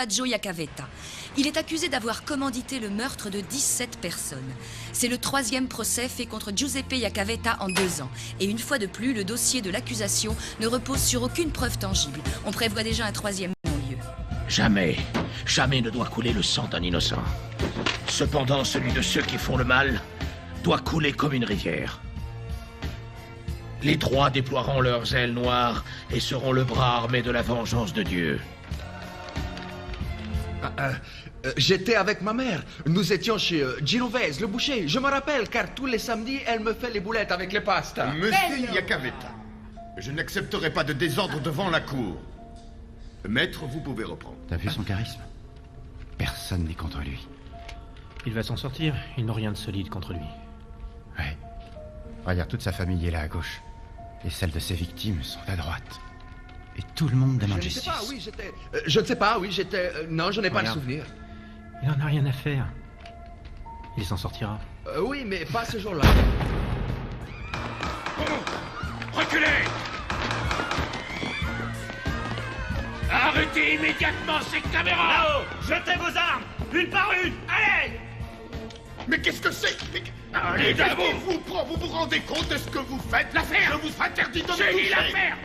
Joe Iacavetta. Il est accusé d'avoir commandité le meurtre de 17 personnes. C'est le 3e procès fait contre Giuseppe Iacavetta en 2 ans. Et une fois de plus, le dossier de l'accusation ne repose sur aucune preuve tangible. On prévoit déjà un 3e non-lieu. Jamais, jamais ne doit couler le sang d'un innocent. Cependant, celui de ceux qui font le mal doit couler comme une rivière. Les droits déploieront leurs ailes noires et seront le bras armé de la vengeance de Dieu. J'étais avec ma mère. Nous étions chez Genovese, le boucher. Je me rappelle, car tous les samedis, elle me fait les boulettes avec les pastas. Monsieur Iacavetta, je n'accepterai pas de désordre devant la cour. Maître, vous pouvez reprendre. T'as vu son charisme? Personne n'est contre lui. Il va s'en sortir, ils n'ont rien de solide contre lui. Ouais. Regarde, toute sa famille est là à gauche. Et celles de ses victimes sont à droite. Et tout le monde demande justice. Je ne sais pas, oui, j'étais... non, je n'ai pas le souvenir. Il en a rien à faire. Il s'en sortira. Oui, mais pas ce jour-là. Reculez! Arrêtez immédiatement ces caméras! Là-haut! Jetez vos armes! Une par une! Allez! Mais qu'est-ce que c'est? Allez, Qu'est-ce debout! qui vous prend? Vous vous rendez compte de ce que vous faites? L'affaire! Je vous interdis de me J'ai dit toucher. l'affaire!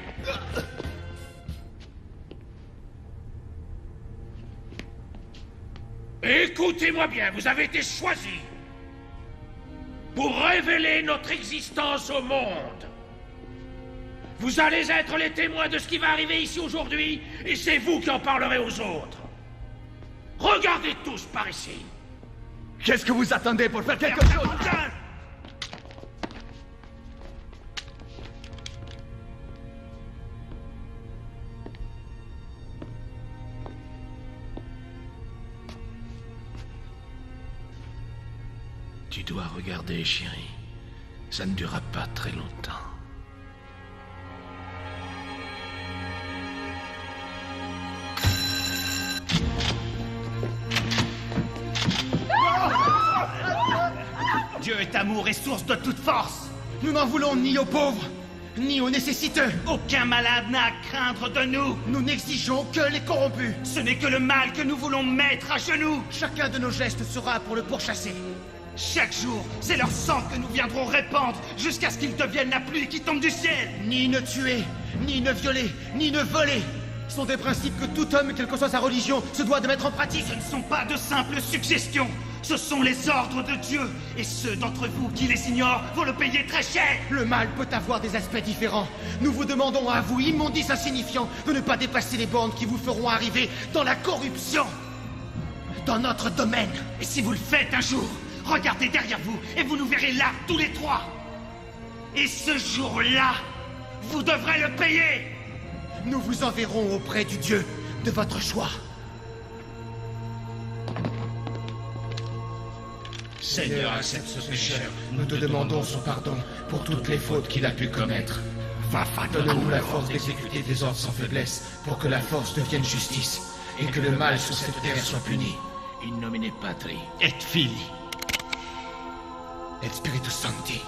Écoutez-moi bien, vous avez été choisi pour révéler notre existence au monde. Vous allez être les témoins de ce qui va arriver ici aujourd'hui, et c'est vous qui en parlerez aux autres. Regardez tous par ici. Qu'est-ce que vous attendez pour faire quelque chose? Tu dois regarder, chérie. Ça ne durera pas très longtemps. Dieu est amour et source de toute force. Nous n'en voulons ni aux pauvres, ni aux nécessiteux. Aucun malade n'a à craindre de nous. Nous n'exigeons que les corrompus. Ce n'est que le mal que nous voulons mettre à genoux. Chacun de nos gestes sera pour le pourchasser. Chaque jour, c'est leur sang que nous viendrons répandre jusqu'à ce qu'ils deviennent la pluie qui tombe du ciel. Ni ne tuer, ni ne violer, ni ne voler sont des principes que tout homme, quelle que soit sa religion, se doit de mettre en pratique. Ce ne sont pas de simples suggestions. Ce sont les ordres de Dieu. Et ceux d'entre vous qui les ignorent vont le payer très cher. Le mal peut avoir des aspects différents. Nous vous demandons à vous, immondices insignifiants, de ne pas dépasser les bornes qui vous feront arriver dans la corruption. Dans notre domaine. Et si vous le faites un jour, regardez derrière vous et vous nous verrez là, tous les trois. Et ce jour-là, vous devrez le payer. Nous vous enverrons auprès du Dieu de votre choix. Seigneur, accepte ce pécheur. Nous te demandons son pardon pour toutes les fautes qu'il a pu commettre. Donne-nous la force d'exécuter tes ordres sans faiblesse, pour que la force devienne justice, et que le mal sur cette terre soit puni. In nomine Patri, Et Fili. et Spiritus Sancti.